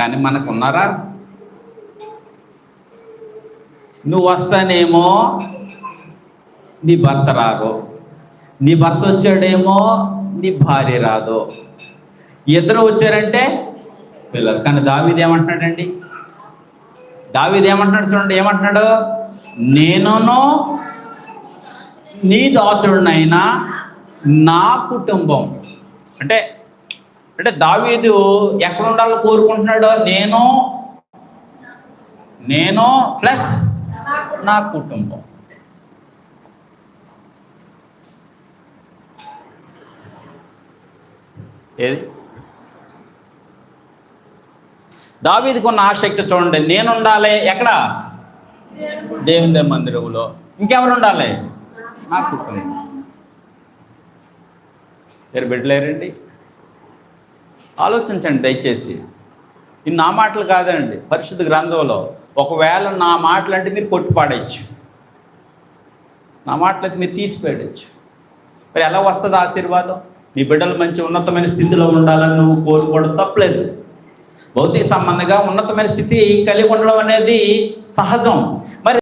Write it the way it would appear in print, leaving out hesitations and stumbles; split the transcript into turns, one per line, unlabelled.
కానీ మనకు ఉన్నారా? నువ్వు వస్తానేమో నీ భర్త రాదు, నీ భర్త వచ్చాడేమో నీ భార్య రాదు, ఇద్దరు వచ్చారంటే పిల్లలు. కానీ దావీదు ఏమంటున్నాడండి? దావీదు ఏమంటున్నాడు చూడండి, ఏమంటున్నాడు? నేనును నీ దాసుడినైనా నా కుటుంబం. అంటే అంటే దావీదు ఎక్కడ ఉండాలో కోరుకుంటున్నాడు? నేను ప్లస్ నా కుటుంబం. ఏది దావీదుకు ఉన్న ఆసక్తి చూడండి. నేను ఉండాలి ఎక్కడ? దేవుని మందిరంలో. ఇంకెవరు ఉండాలి? నా కుటుంబం. మీరు బిడ్డలేరండి? ఆలోచించండి దయచేసి. ఇది నా మాటలు కాదండి, పరిశుద్ధ గ్రంథంలో. ఒకవేళ నా మాటలు అంటే మీరు కొట్టిపాడచ్చు, నా మాటలు అయితే మీరు తీసిపేయచ్చు. మరి ఎలా వస్తుంది ఆశీర్వాదం? నీ బిడ్డలు మంచి ఉన్నతమైన స్థితిలో ఉండాలని నువ్వు కోరుకోవడం తప్పలేదు. భౌతిక సంబంధంగా ఉన్నతమైన స్థితి కలిగి ఉండడం అనేది సహజం.